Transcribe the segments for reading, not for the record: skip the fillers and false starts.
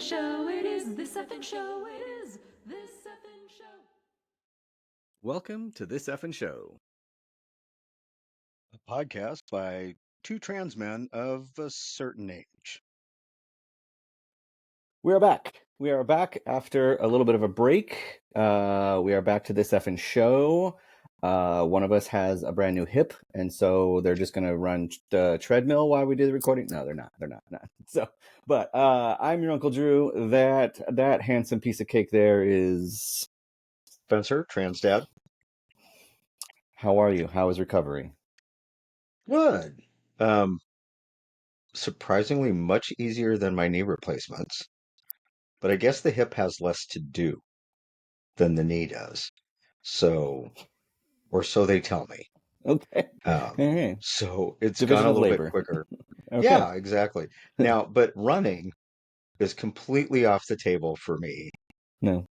show. It is this Effen show. It is this Effen show. Welcome to This Effen Show, a podcast by two trans men of a certain age. We are back. We are back after a little bit of a break. We are back to This Effen Show. One of us has a brand new hip, and so they're just going to run the treadmill while we do the recording. No, they're not. They're not. So, but I'm your Uncle Drew. That handsome piece of cake there is Spencer, trans dad. How are you? How is recovery? Good. Surprisingly much easier than my knee replacements. But I guess the hip has less to do than the knee does. So, or so they tell me. Okay. Hey. So it's Division gone a of little labor. bit quicker. Okay. Yeah, exactly. Now, but running is completely off the table for me. No.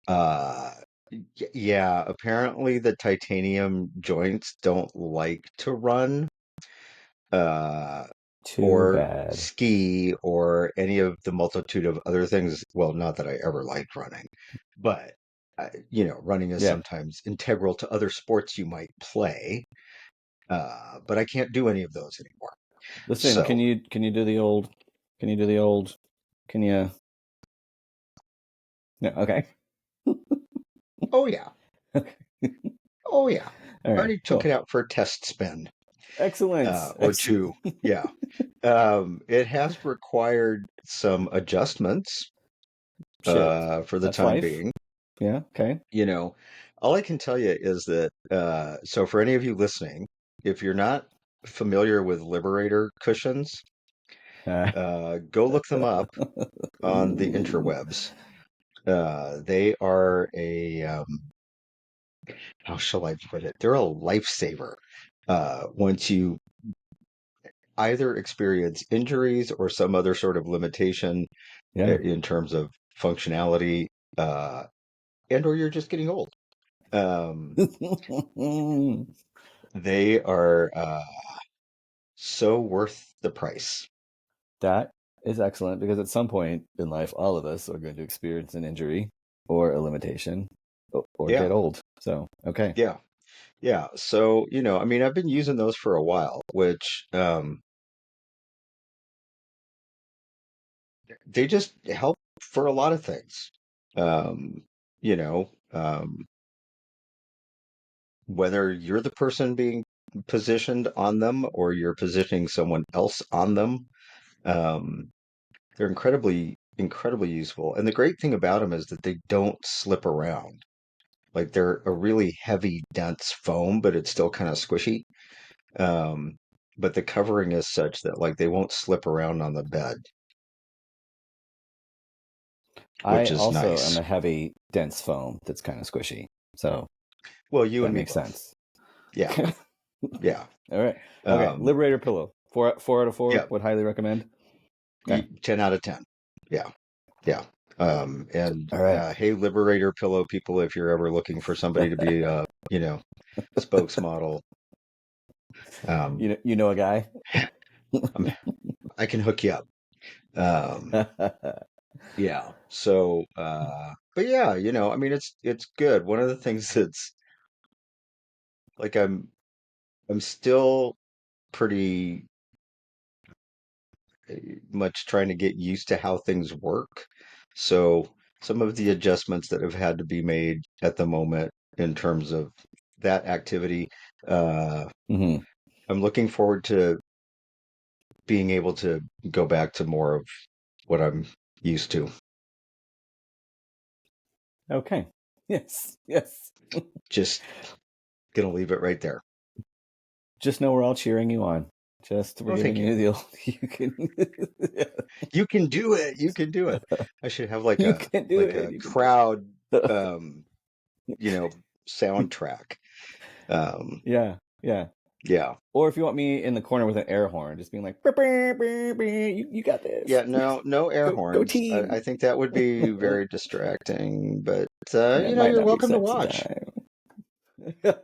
Yeah, apparently the titanium joints don't like to run. Too Or bad. ski or any of the multitude of other things. Well, not that I ever liked running, but running is sometimes integral to other sports you might play. But I can't do any of those anymore. Listen, So, can you do the old? Can you? No. Okay. oh yeah, oh yeah. All right. Already took it out for a test spin. Excellent. Or two. Yeah. It has required some adjustments for the That's time life. being. Yeah. Okay. All I can tell you is that, so for any of you listening, if you're not familiar with Liberator cushions, go look them up on the interwebs. They are how shall I put it? They're a lifesaver. Once you either experience injuries or some other sort of limitation in terms of functionality, and or you're just getting old. They are so worth the price. That is excellent because at some point in life, all of us are going to experience an injury or a limitation or get old. So, okay. Yeah. So, I've been using those for a while, which they just help for a lot of things. Um, you know, um, Whether you're the person being positioned on them or you're positioning someone else on them, um, they're incredibly useful. And the great thing about them is that they don't slip around. Like they're a really heavy, dense foam, but it's still kind of squishy. Um, but the covering is such that like they won't slip around on the bed, I which is also nice. am a heavy, dense foam that's kind of squishy. So Well, you that and me makes both. sense. Yeah, yeah. All right. Okay. Liberator pillow. Four out of 4. Yeah. Would highly recommend. Okay. 10 out of 10. Yeah, yeah. And All right. hey, Liberator pillow people, if you're ever looking for somebody to be, spokesmodel, you know a guy. I can hook you up. Yeah. So, but yeah, it's good. One of the things that's like I'm still pretty much trying to get used to how things work. So some of the adjustments that have had to be made at the moment in terms of that activity, hmm I'm looking forward to being able to go back to more of what I'm used to. Okay. Yes. Just gonna leave it right there. Just know we're all cheering you on. We're giving Thank you. you the old. You can. You can do it. You can do it. I should have like You a can do it. a You can do crowd, it. soundtrack. Yeah. Yeah. Or if you want me in the corner with an air horn, just being like, "Brr, brr, brr, brr, you got this. Yeah, no air Go horns. team. I think that would be very distracting, but That might you're not be welcome to sexy watch. time.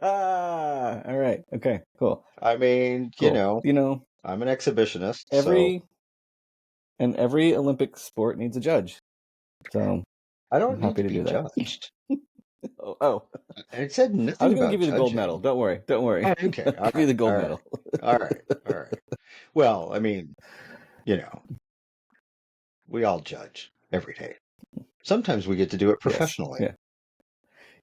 All right. Okay. Cool. I mean, Cool. I'm an exhibitionist, so every Olympic sport needs a judge. So I don't I'm need happy to to be do that. judged. Oh, I said I nothing was going to about give you the gold judging. medal. Don't worry. Don't worry. Oh, okay. All Give you right. the gold All right. medal. All right. All right. Well, I mean, you know, we all judge every day. Sometimes we get to do it Yes. professionally. Yeah.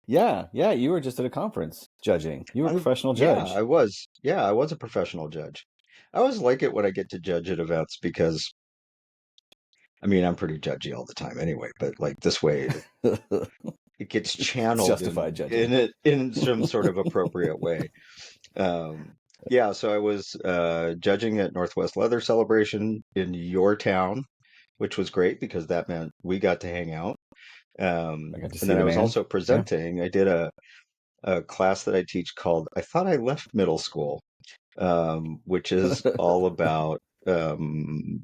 Yeah. Yeah. You were just at a conference judging. You were a professional Yeah, judge. I was. Yeah, I was a professional judge. I always like it when I get to judge at events because, I mean, I'm pretty judgy all the time anyway, but like this way it gets It's channeled justified judging. in some sort of appropriate way. Um, yeah, so I was judging at Northwest Leather Celebration in your town, which was great because that meant we got to hang out. I got to And see then the I was man. also Yeah. presenting. I did a class that I teach called I Thought I Left Middle School, which is all about um,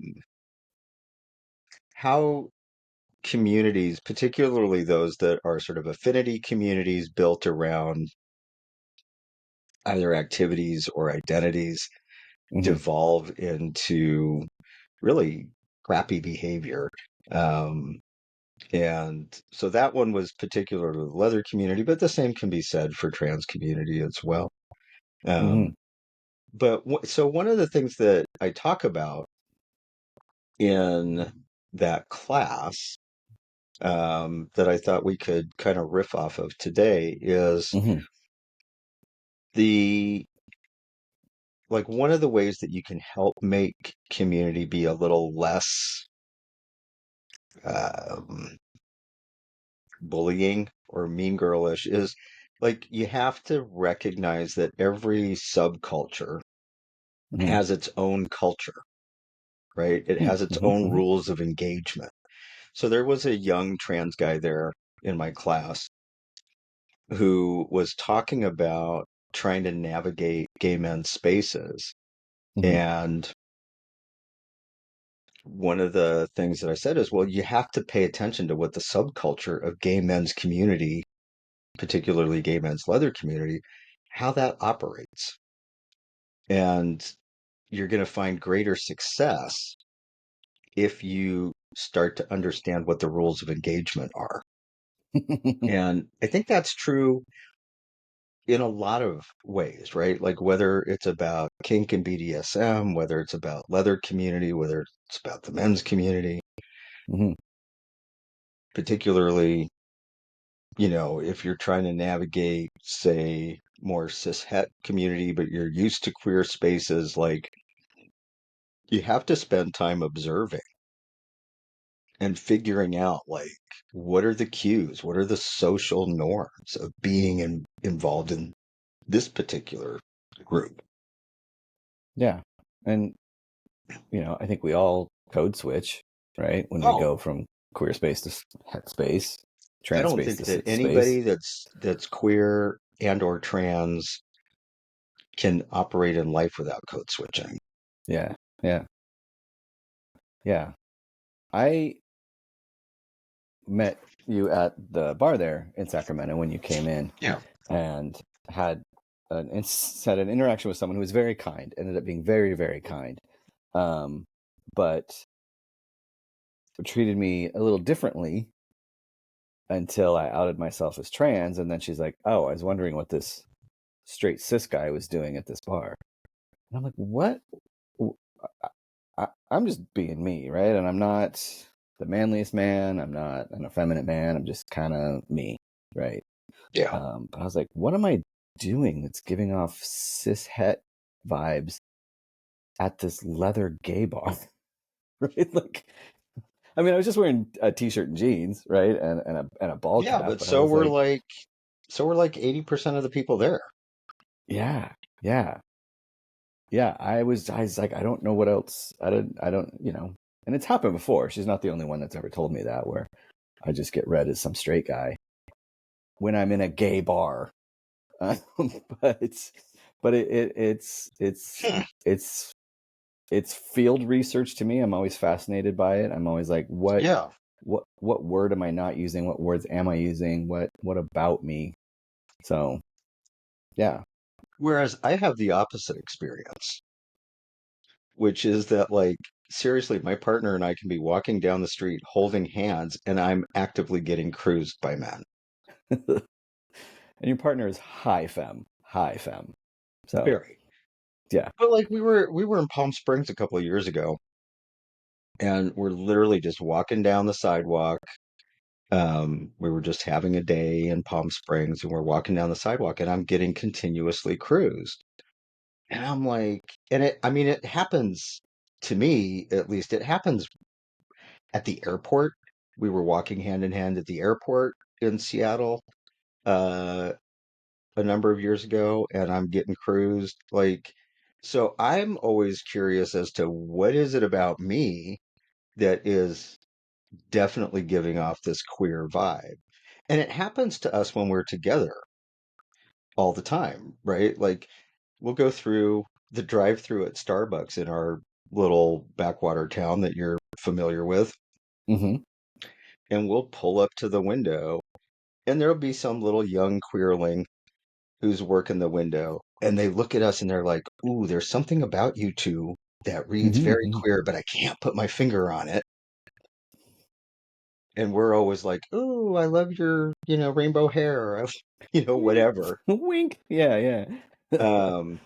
how communities, particularly those that are sort of affinity communities built around either activities or identities, Hmm. devolve into really crappy behavior. Um, and so that one was particular to the leather community, but the same can be said for trans community as well. Hmm. Um, so one of the things that I talk about in that class that I thought we could kind of riff off of today is Hmm. the like one of the ways that you can help make community be a little less um, bullying or mean girlish is like you have to recognize that every subculture Hmm. has its own culture, right? It Hmm. has its own Hmm. rules of engagement. So there was a young trans guy there in my class who was talking about trying to navigate gay men's spaces. Hmm. And one of the things that I said is, well, you have to pay attention to what the subculture of gay men's community, particularly gay men's leather community, how that operates. And you're going to find greater success if you start to understand what the rules of engagement are. And I think that's true in a lot of ways, right? Like whether it's about kink and BDSM, whether it's about leather community, whether it's about the men's community, Hmm. particularly, if you're trying to navigate, say, more cishet community, but you're used to queer spaces, like you have to spend time observing and figuring out, like, what are the cues? What are the social norms of being involved in this particular group? Yeah. And, I think we all code switch, right? When we Oh, go from queer space to het space, I trans don't space think to that cis space. anybody that's queer and or trans can operate in life without code switching. Yeah. Yeah. Yeah. I met you at the bar there in Sacramento when you came in Yeah. and had had an interaction with someone who was very kind, ended up being very, very kind. But treated me a little differently until I outed myself as trans. And then she's like, oh, I was wondering what this straight cis guy was doing at this bar. And I'm like, what? I'm just being me, right? And I'm not the manliest man. I'm not an effeminate man. I'm just kind of me, right? Yeah. But I was like, what am I doing that's giving off cis het vibes at this leather gay bar? Right? Like, I mean, I was just wearing a t-shirt and jeans, right? And a ball Yeah, cap, but but I was like, so we're like 80% of the people there. yeah, yeah, yeah. I was like, I don't know what else. I don't, and it's happened before. She's not the only one that's ever told me that, where I just get read as some straight guy when I'm in a gay bar. Um, but it's Hmm. it's it's field research to me. I'm always fascinated by it. I'm always like, Yeah. what word am I not using? What words am I using? What about me? So yeah. Whereas I have the opposite experience, which is that like seriously, my partner and I can be walking down the street holding hands, and I'm actively getting cruised by men. And your partner is high femme, high femme. So Very. yeah. But like we were in Palm Springs a couple of years ago, and we're literally just walking down the sidewalk. We were just having a day in Palm Springs, and we're walking down the sidewalk, and I'm getting continuously cruised. And I'm like, and I mean, it happens to me, at least, it happens at the airport. We were walking hand in hand at the airport in Seattle uh, a number of years ago, and I'm getting cruised. Like, so I'm always curious as to what is it about me that is definitely giving off this queer vibe. And it happens to us when we're together all the time, right? Like, we'll go through the drive-through at Starbucks in our little backwater town that you're familiar with, Mm-hmm. and we'll pull up to the window, and there'll be some little young queerling who's working the window, and they look at us and they're like, "Ooh, there's something about you two that reads very Mm-hmm. queer, but I can't put my finger on it." And we're always like, "Ooh, I love your, rainbow hair," whatever. Wink. Yeah, yeah. Um,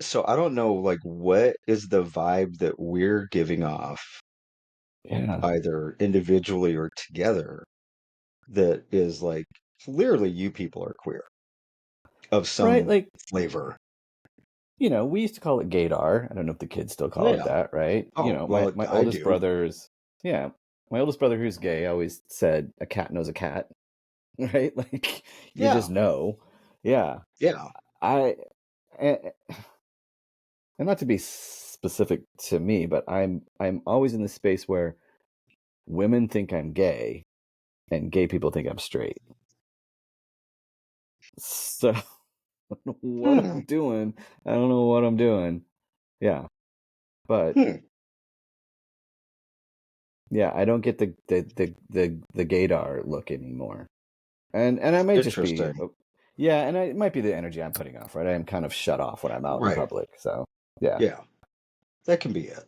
so I don't know, like, what is the vibe that we're giving off, Yeah. either individually or together, that is like, clearly you people are queer of Right, some like, flavor. we used to call it gaydar. I don't know if the kids still call it Yeah. that, right? Oh, My well, my I oldest do. brother's yeah, my oldest brother who's gay always said a cat knows a cat, right? Like you Yeah. just know. Yeah. Yeah. I and, and not to be specific to me, but I'm always in this space where women think I'm gay and gay people think I'm straight. So I don't know what Hmm. I'm doing. I don't know what I'm doing. Yeah. But Hmm. yeah, I don't get the gaydar look anymore. And I might just be Interesting. yeah, and it might be the energy I'm putting off, right? I am kind of shut off when I'm out in Right. public. So, yeah. Yeah. That can be it.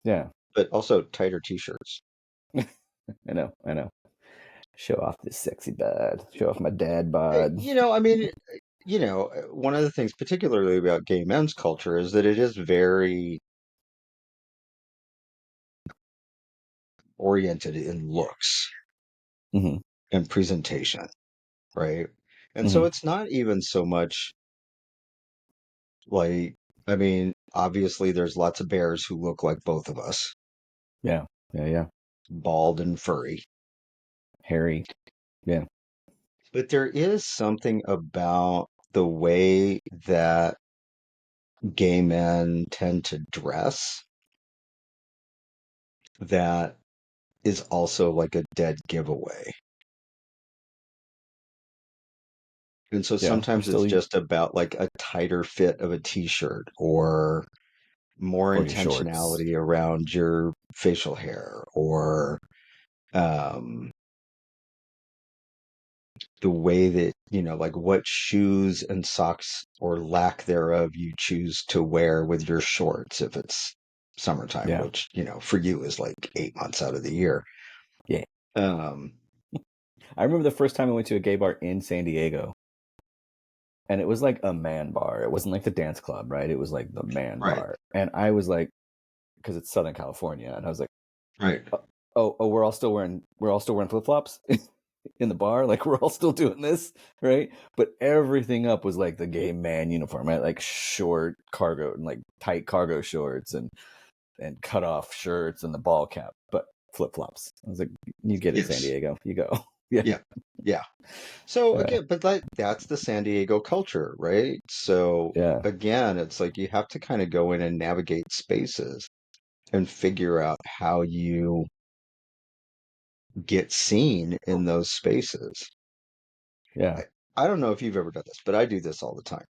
Yeah. But also tighter t-shirts. I know. I know. Show off this sexy bod. Show off my dad Hey, bod. I mean, one of the things particularly about gay men's culture is that it is very oriented in looks Mhm. and presentation, right? And so Mhm. it's not even so much like, I mean, obviously there's lots of bears who look like both of us, Yeah. Yeah, yeah. bald and furry. Harry. Yeah. But there is something about the way that gay men tend to dress that is also like a dead giveaway. And so Yeah. You're sometimes it's still just about like a tighter fit of a t-shirt or more or your shorts. intentionality around your facial hair or um, the way that, like what shoes and socks or lack thereof you choose to wear with your shorts if it's summertime, Yeah. which, for you is like 8 months out of the year. Yeah. Um, I remember the first time I went to a gay bar in San Diego, and it was like a man bar. It wasn't like the dance club, right? It was like the man right, bar. And I was like, because it's Southern California, and I was like, right. oh, we're all still wearing flip flops in the bar, like we're all still doing this, right? But everything up was like the gay man uniform, right? Like short cargo and like tight cargo shorts and cut off shirts and the ball cap, but flip flops. I was like, you get it, San Yes. Diego, you go, yeah, Yeah. Yeah. So yeah, again, but that's the San Diego culture, right? So yeah, again, it's like you have to kind of go in and navigate spaces and figure out how you get seen in those spaces. yeah. I, I don't know if you've ever done this, but I do this all the time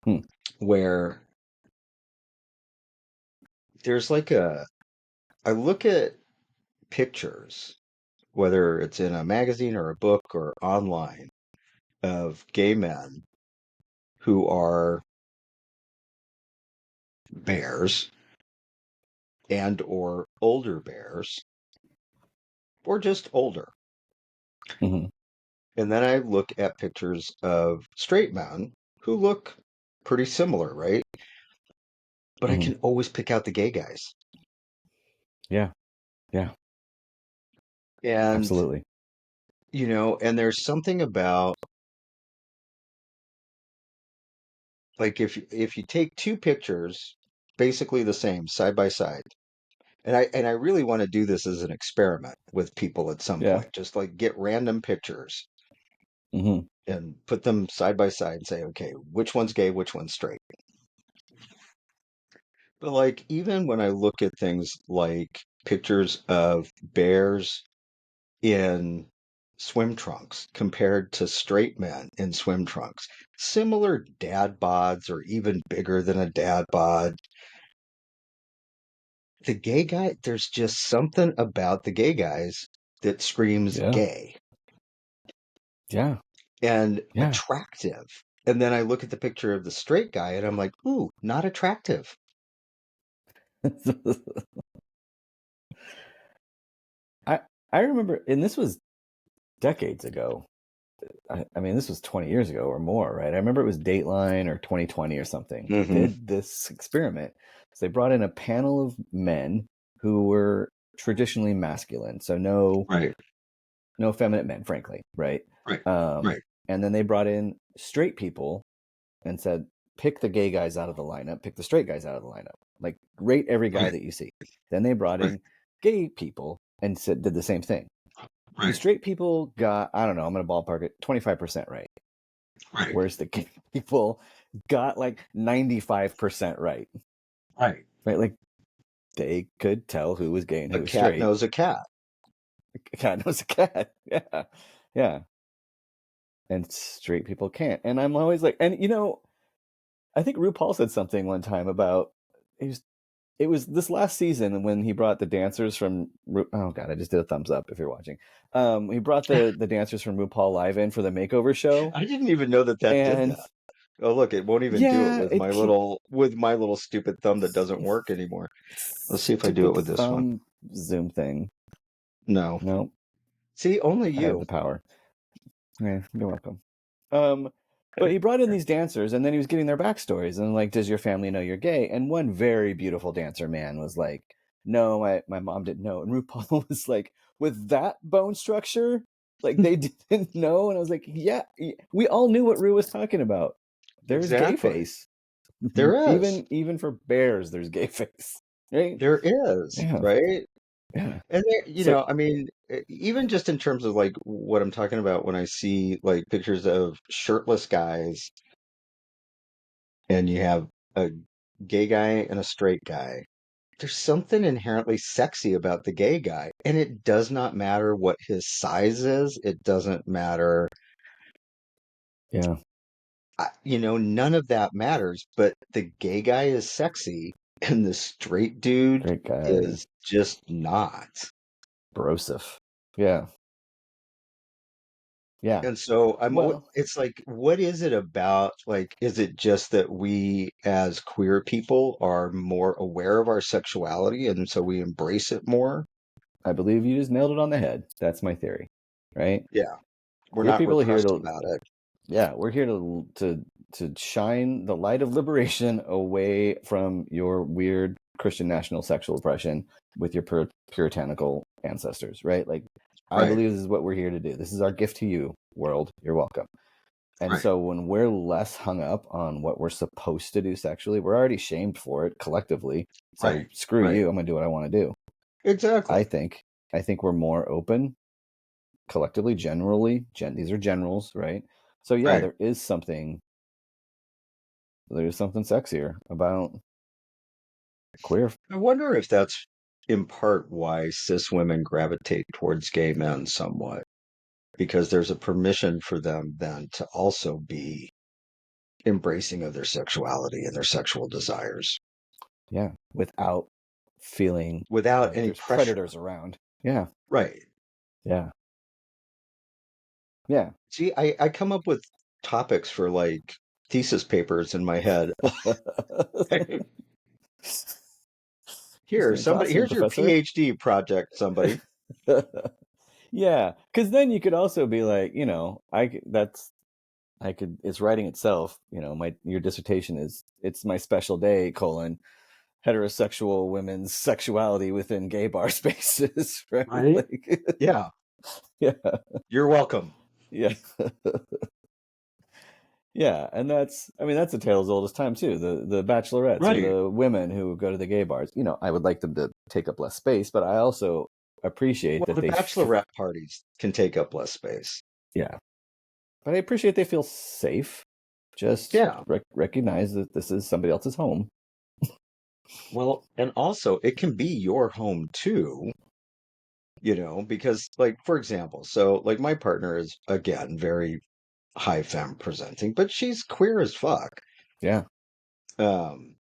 Hmm. where there's like I look at pictures, whether it's in a magazine or a book or online, of gay men who are bears and or older bears or just older. Hmm. And then I look at pictures of straight men who look pretty similar, right? But I Hmm. can always pick out the gay guys. Yeah. Yeah. And, Absolutely. and there's something about like if you take two pictures basically the same side by side, and I really want to do this as an experiment with people at some Yeah. point, just like get random pictures Hmm. and put them side by side and say, okay, which one's gay, which one's straight. But like even when I look at things like pictures of bears in swim trunks compared to straight men in swim trunks, similar dad bods or even bigger than a dad bod. The gay guy, there's just something about the gay guys that screams Yeah. gay Yeah. and Yeah. attractive. And then I look at the picture of the straight guy and I'm like, ooh, not attractive. I I remember, and this was decades ago. I mean, this was 20 years ago or more, right? I remember it was Dateline or 2020 or something Hmm. did this experiment. So they brought in a panel of men who were traditionally masculine, so Right, no effeminate men, frankly, right? right, Um, right, and then they brought in straight people and said, pick the gay guys out of the lineup, pick the straight guys out of the lineup, like rate every guy right, that you see. Then they brought right, in gay people and did the same thing. The right, straight people got, I don't know, I'm going to ballpark it 25% right, right, whereas the gay people got like 95% right, right. right? Like they could tell who was gay and A who was cat straight. knows a cat. A cat knows a cat. Yeah. Yeah. And straight people can't. And I'm always like, and I think RuPaul said something one time about it was this last season when he brought the dancers from oh god, I just did a thumbs up if you're watching. He brought the dancers from RuPaul Live in for the makeover show, I didn't even know that that did and that. Oh, look, it won't even do it yeah, with my little stupid thumb that doesn't work anymore. Let's see if I do it stupid with this one. thumb Zoom thing. No. No, See, only I have you. the power. Yeah, you're welcome. Um, but he brought in these dancers, and then he was getting their backstories, and like, does your family know you're gay? And one very beautiful dancer man was like, no, my mom didn't know. And RuPaul was like, with that bone structure, like they didn't know. And I was like, yeah, we all knew what Ru was talking about. There's gay Exactly. face, There is. even for bears. There's gay face, right? There is, Yeah, right? yeah. And there, So I mean, even just in terms of like what I'm talking about when I see like pictures of shirtless guys and you have a gay guy and a straight guy, there's something inherently sexy about the gay guy. And it does not matter what his size is. It doesn't matter. yeah, None of that matters, but the gay guy is sexy and the straight dude great guy, is just not. Broseph. Yeah, yeah. And so Well, it's like, what is it about? Like, is it just that we as queer people are more aware of our sexuality and so we embrace it more? I believe you just nailed it on the head. That's my theory, right? Yeah, we're Queer not people are here repressed to, about it. yeah, we're here to shine the light of liberation away from your weird Christian national sexual oppression with your puritanical ancestors, right? Like, I Right, believe this is what we're here to do. This is our gift to you, world. You're welcome. And right, so when we're less hung up on what we're supposed to do sexually, we're already shamed for it collectively. So right, screw right. you. I'm gonna do what I want to do. I Exactly. think I think we're more open collectively, generally. These are generals, right? So yeah, Right. there's something sexier about queer. I wonder if that's in part why cis women gravitate towards gay men somewhat, because there's a permission for them then to also be embracing of their sexuality and their sexual desires Yeah, without feeling without like any there's pressure. predators around. Yeah, Right. yeah, yeah. See, I come up with topics for like thesis papers in my head. Just Here, in a somebody, classroom, here's your professor. PhD project, somebody. Yeah, because then you could also be like, it's writing itself. Your dissertation is it's my special day, heterosexual women's sexuality within gay bar spaces, right? Right? Like, Yeah. yeah, You're welcome. yeah, yeah, and that's a tale as old as time too. The bachelorettes or Right. the women who go to the gay bars. I would like them to take up less space, but I also appreciate Well, that the they, bachelorette parties can take up less space. yeah, but I appreciate they feel safe. Just Yeah. recognize that this is somebody else's home. Well, and also it can be your home too, because like for example, so like my partner is again very high femme presenting, but she's queer as fuck. Yeah. Um,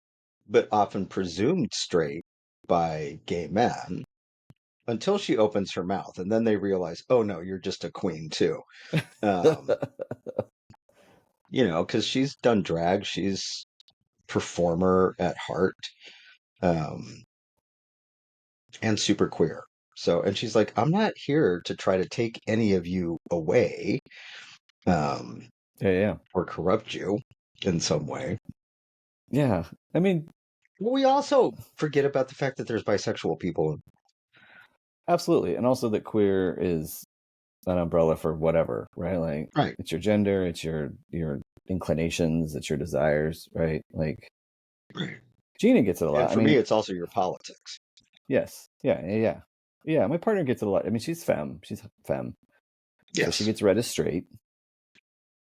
but often presumed straight by gay men until she opens her mouth, and then they realize, oh no, you're just a queen too. Um, because she's done drag, she's performer at heart, um, and super queer. So, and she's like, I'm not here to try to take any of you away, um, Yeah. or corrupt you in some way. Yeah. I mean, But we also forget about the fact that there's bisexual people. absolutely. And also that queer is an umbrella for whatever, right? Like Right. it's your gender, it's your inclinations, it's your desires, right? Like Right. Gina gets it a And lot. I for me, mean, it's also your politics. yes. Yeah. Yeah, my partner gets it a lot. I mean, she's femme. She's femme. So she Yes. gets read as straight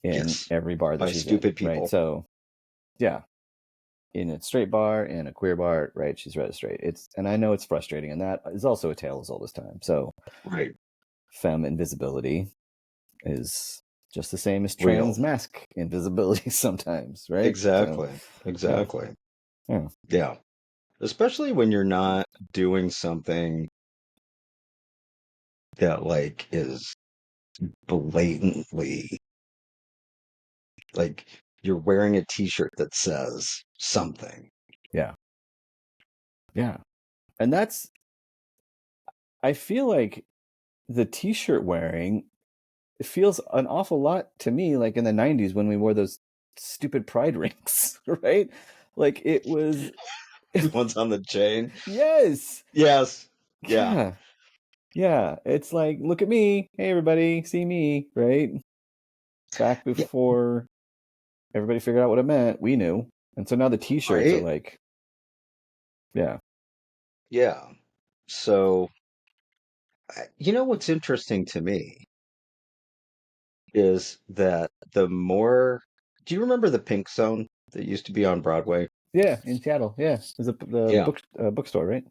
in Yes. every bar that By she's in, stupid right? people. So, yeah, in a straight bar, in a queer bar, right? She's read as straight. And I know it's frustrating, and that is also a tale as old as time. So, Right. femme invisibility is just the same as Real. trans mask invisibility sometimes, right? So, Exactly. yeah, Exactly. yeah, Yeah. Especially when you're not doing something that like is blatantly like you're wearing a t-shirt that says something. yeah, yeah. And I feel like the t-shirt wearing, it feels an awful lot to me like in the 90s when we wore those stupid pride rings, right? Like it was, The ones on the chain. yes, Yes. Yeah. yeah, yeah. It's like, look at me. Hey, everybody, see me, right? Back Yeah. before everybody figured out what it meant, we knew. And so now the t-shirts are Right. like, yeah, Yeah. So, what's interesting to me is that the more, do you remember the Pink Zone that used to be on Broadway? yeah, in Seattle, yeah. There's the Yeah. bookstore, right?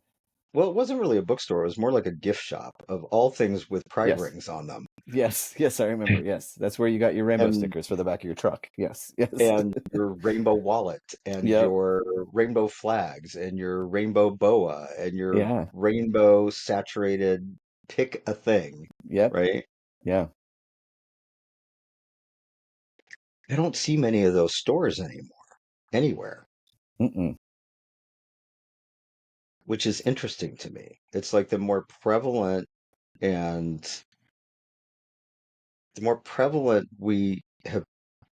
Well, it wasn't really a bookstore. It was more like a gift shop of all things with pride Yes. rings on them. Yes, I remember. Yes. That's where you got your rainbow And stickers for the back of your truck. Yes. and your rainbow wallet and Yep. your rainbow flags and your rainbow boa and your Yeah. rainbow saturated pick a thing, Yep. right? Yeah. I don't see many of those stores anymore, anywhere, Mm-mm. which is interesting to me. It's like and the more prevalent we have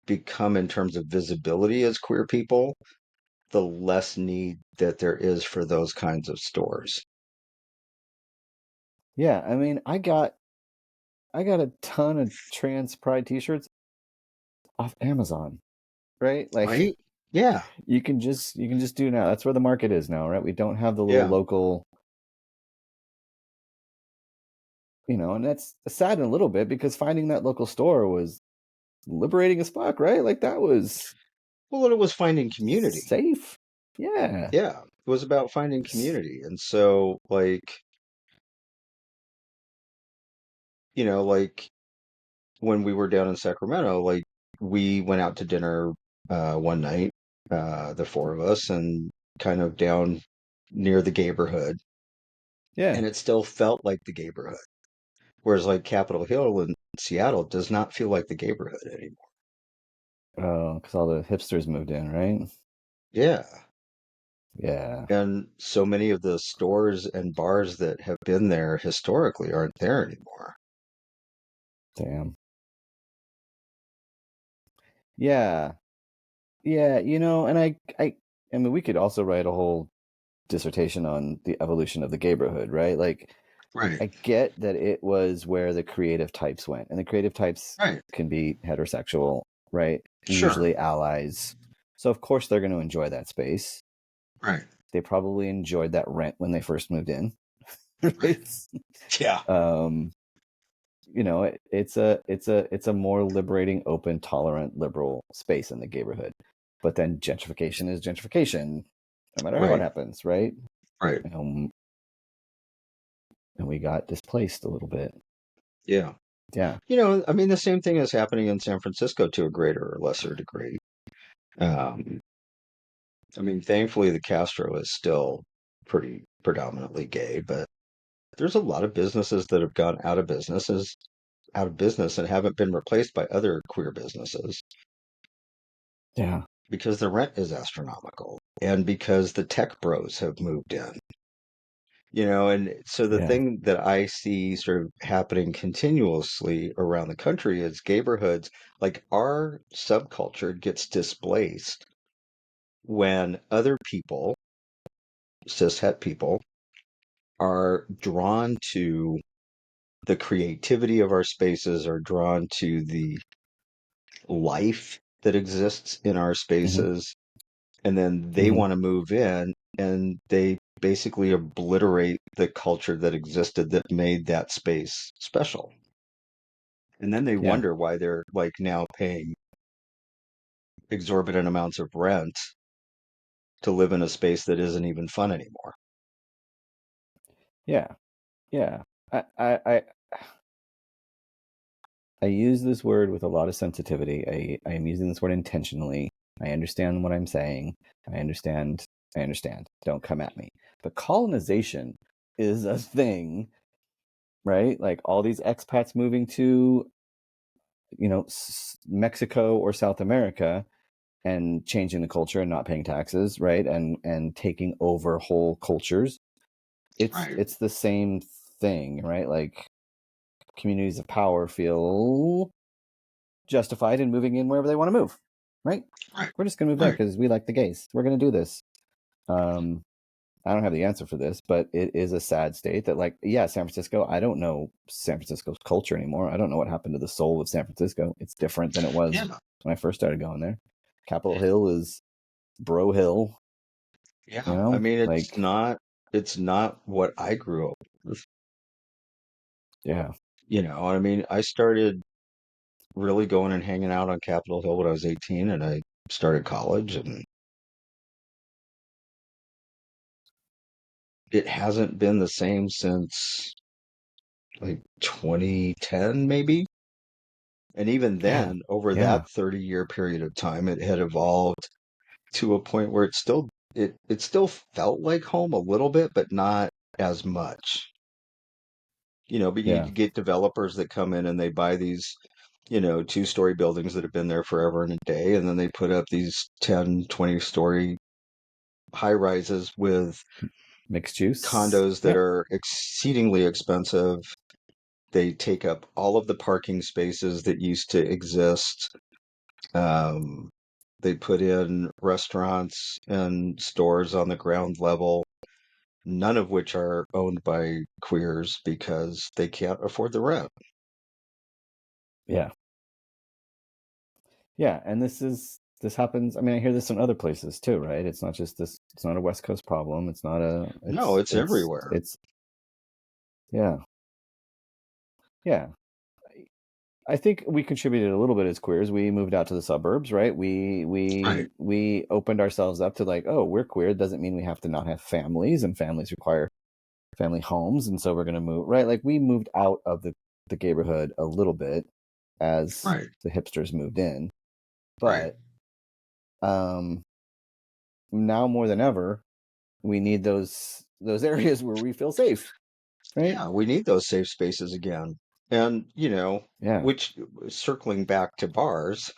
become in terms of visibility as queer people, the less need that there is for those kinds of stores. Yeah. I mean, I got a ton of trans pride t-shirts off Amazon, right? Like Right? Yeah. you can just do now. That's where the market is now, right? We don't have the little Yeah. local, and that's sad in a little bit because finding that local store was liberating as fuck, right? Like that was Well, it was finding community. safe. Yeah. Yeah. It was about finding community. And so, like when we were down in Sacramento, like we went out to dinner one night, the four of us, and kind of down near the neighborhood, Yeah. and it still felt like the neighborhood. Whereas like Capitol Hill in Seattle does not feel like the neighborhood anymore. Oh, because all the hipsters moved in, right? Yeah. Yeah. And so many of the stores and bars that have been there historically aren't there anymore. Damn. Yeah. Yeah, and I mean we could also write a whole dissertation on the evolution of the neighborhood, right? Like Right. I get that it was where the creative types went, and the creative types Right. can be heterosexual, right? Sure. Usually allies. So of course they're going to enjoy that space. Right. They probably enjoyed that rent when they first moved in, Right. right? Yeah. Um, it's a more liberating, open, tolerant, liberal space in the neighborhood. But then gentrification is gentrification, no matter how it Right. happens, right? Right. Um, and we got displaced a little bit. Yeah. Yeah, I mean, the same thing is happening in San Francisco to a greater or lesser degree. Um, I mean, thankfully, the Castro is still pretty predominantly gay, but there's a lot of businesses that have gone out of business and haven't been replaced by other queer businesses yeah, because the rent is astronomical and because the tech bros have moved in. And so the yeah. thing that I see sort of happening continuously around the country is neighborhoods, like our subculture gets displaced when other people, cishet people, are drawn to the creativity of our spaces, are drawn to the life that exists in our Hmm. spaces, and then they Hmm. want to move in and they basically obliterate the culture that existed that made that space special. And then they Yeah, wonder why they're like now paying exorbitant amounts of rent to live in a space that isn't even fun anymore. yeah, yeah. I use this word with a lot of sensitivity. I am using this word intentionally. I understand what I'm saying. I understand. I understand. Don't come at me. But colonization is a thing, right? Like all these expats moving to, Mexico or South America and changing the culture and not paying taxes, right? And taking over whole cultures. It's Right, it's the same thing, right? Like communities of power feel justified in moving in wherever they want to move, right? right, We're just going to move there right. because we like the gays. We're going to do this. Um, I don't have the answer for this, but it is a sad state that, like, yeah, San Francisco, I don't know San Francisco's culture anymore. I don't know what happened to the soul of San Francisco. It's different than it was Yeah, when I first started going there. Capitol Hill is Bro Hill, yeah. I mean, like, it's not what I grew up with. yeah, I mean, I started really going and hanging out on Capitol Hill when I was 18 and I started college and it hasn't been the same since like 2010 maybe. And even yeah, then, over yeah, that 30-year period of time, it had evolved to a point where it still felt like home a little bit, but not as much. But you yeah, get developers that come in and they buy these, two-story buildings that have been there forever and a day, and then they put up these 10, 20-story high rises with mixed juice. condos that Yep, are exceedingly expensive. They take up all of the parking spaces that used to exist. Um, they put in restaurants and stores on the ground level, none of which are owned by queers because they can't afford the rent. yeah, yeah. And this happens. I mean, I hear this in other places too, right? It's not just this. It's not a West Coast problem. It's not a. No, it's It's everywhere. it's yeah, yeah. I think we contributed a little bit as queers. We moved out to the suburbs, right? We Right, we we opened ourselves up to like, oh, we're queer. It doesn't mean we have to not have families, and families require family homes, and so we're gonna move, right? Like we moved out of the neighborhood a little bit as right, the hipsters moved in, right. but um, now more than ever, we need those areas where we feel safe, right? Yeah, we need those safe spaces again. And, Yeah, which circling back to bars,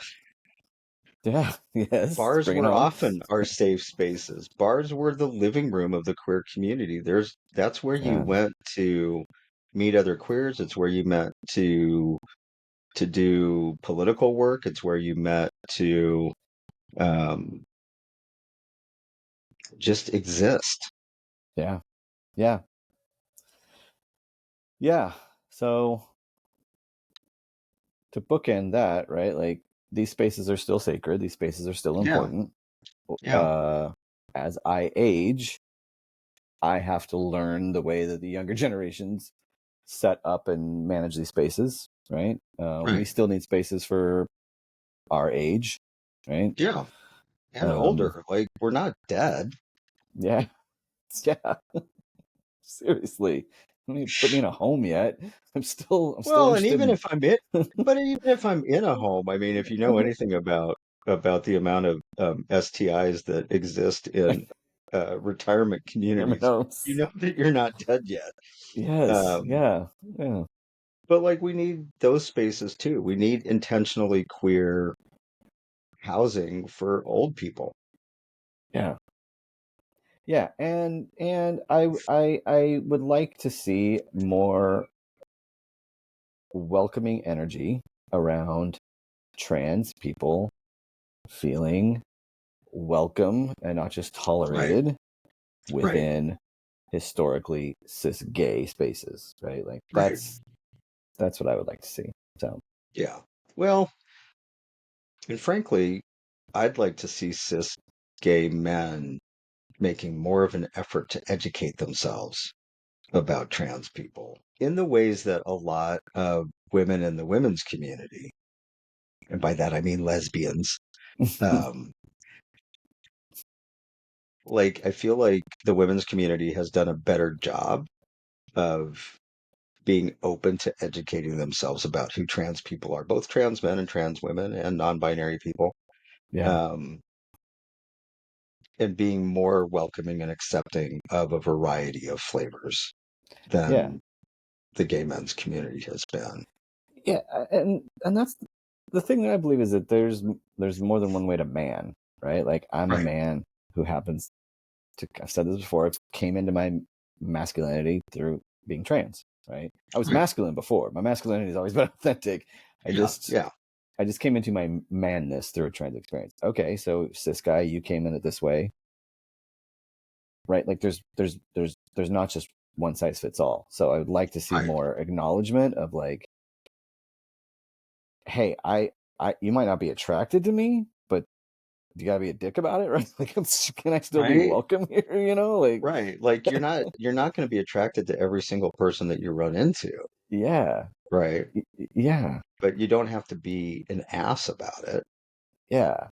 Yeah. Yes. Bars Bring it were home. often our safe spaces. Bars were the living room of the queer community. That's where you Yeah. went to meet other queers. It's where you met to do political work. It's where you met to um, just exist. Yeah. Yeah. Yeah. So to bookend that, right? Like these spaces are still sacred. These spaces are still Yeah, important. yeah, Uh, as I age, I have to learn the way that the younger generations set up and manage these spaces, right? We right. still need spaces for our age, right? Yeah, and Um, older. Like we're not dead. yeah, yeah. Seriously, I mean, put me in a home yet. I'm still Well, and interested even in. if I'm in, but even if I'm in a home, I mean, if you know anything about the amount of STIs that exist in retirement communities, you Terminos. know that you're not dead yet. Yes, Um, yeah, yeah, but like we need those spaces too. We need intentionally queer housing for old people. yeah, yeah, and I would like to see more welcoming energy around trans people feeling welcome and not just Right, tolerated right, within historically cis gay spaces, right? Like right. that's what I would like to see. So Yeah. Well, and frankly, I'd like to see cis gay men making more of an effort to educate themselves about trans people in the ways that a lot of women in the women's community, and by that I mean lesbians, um, like I feel like the women's community has done a better job of being open to educating themselves about who trans people are, both trans men and trans women and non-binary people, yeah, um, and being more welcoming and accepting of a variety of flavors yeah, than the gay men's community has been. yeah, and that's the thing that I believe is that there's more than one way to man, right? Like I'm a Right, man who happens to. I've said this before. I came into my masculinity through being trans, right? I was right. masculine before. My masculinity has always been authentic. I Yeah, just yeah, I just came into my manness through a trans experience. Okay, so cis guy, you came in it this way, right? Like there's not just one size fits all. So I would like to see right, more acknowledgement of like, hey, I you might not be attracted to me, but you gotta be a dick about it, right? Like, can I still be right, welcome here? You know, like, right. Like you're not going to be attracted to every single person that you run into, yeah, right? yeah, But you don't have to be an ass about it, yeah.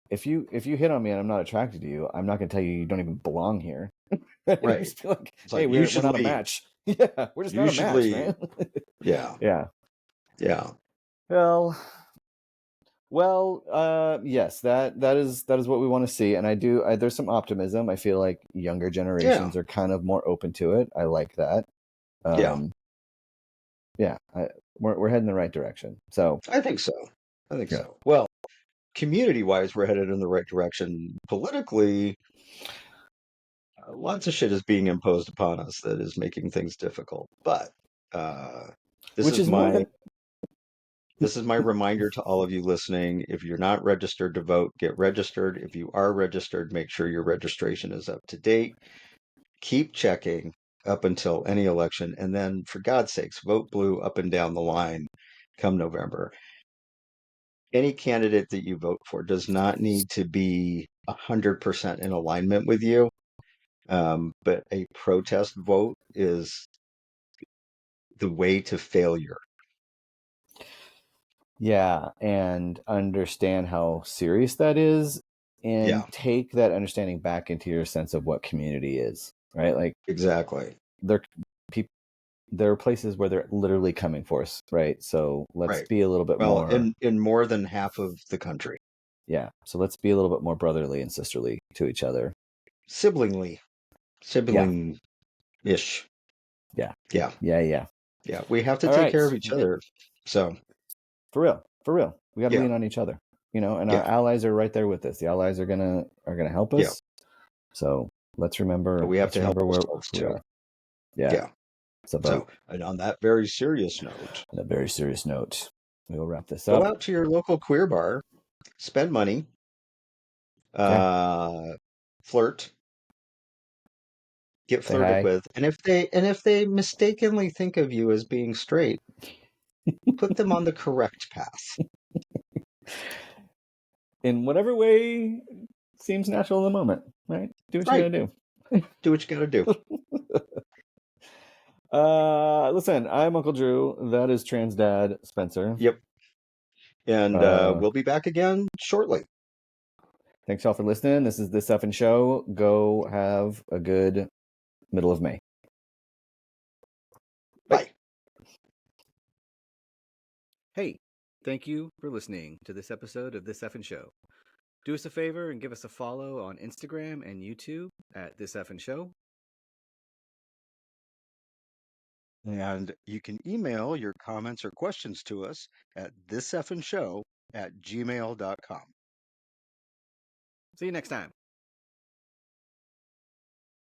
If you hit on me and I'm not attracted to you, I'm not gonna tell you you don't even belong here. I'm right? just be like, It's hey, like you we're should not a leave. match. Yeah, we're just not You a should match, leave. man. Yeah, Yeah. yeah, Well, yes, that is what we want to see, and there's some optimism. I feel like younger yeah, generations are kind of more open to it. I like that. yeah. Um, yeah, we're heading in the right direction. So I think so. I think yeah, so. Well, community-wise, we're headed in the right direction. Politically, lots of shit is being imposed upon us that is making things difficult. But uh, this which is is more my than this is my reminder to all of you listening. If you're not registered to vote, get registered. If you are registered, make sure your registration is up to date. Keep checking up until any election, and then, for God's sakes, vote blue up and down the line come November. Any candidate that you vote for does not need to be 100% in alignment with you. But a protest vote is the way to failure. yeah, and understand how serious that is, and Yeah, take that understanding back into your sense of what community is, right? Like exactly. there people there are places where they're literally coming for us, right? So let's Right. be a little bit Well, more, in more than half of the country, yeah. So let's be a little bit more brotherly and sisterly to each other. siblingly, Yeah, sibling-ish. yeah, Yeah, yeah, yeah. yeah. We have to All take care right, of each other. So, for real, we got to yeah, lean on each other. you know, and our Yeah. allies are right there with us. The allies are gonna help Yeah. us. So let's remember. But we have Let's to help remember where ourselves we too. are. Yeah, Yeah. it's a So, vote. and on that very serious note, On a very serious note, we will wrap this go up. out to your local queer bar, spend money, Yeah, flirt, get say flirted hi. with, and if they mistakenly think of you as being straight, put them on the correct path. In whatever way seems natural in the moment, right? Do what you Right. gotta do. Do what you got to do. Listen, I'm Uncle Drew. That is Trans Dad Spencer. Yep. And Uh, we'll be back again shortly. thanks y'all for listening. This is This Effin' Show. Go have a good middle of May. Bye. Hey, thank you for listening to this episode of This Effin' Show. Do us a favor and give us a follow on Instagram and YouTube at This Effin' Show. And you can email your comments or questions to us at thiseffinshow@gmail.com. See you next time.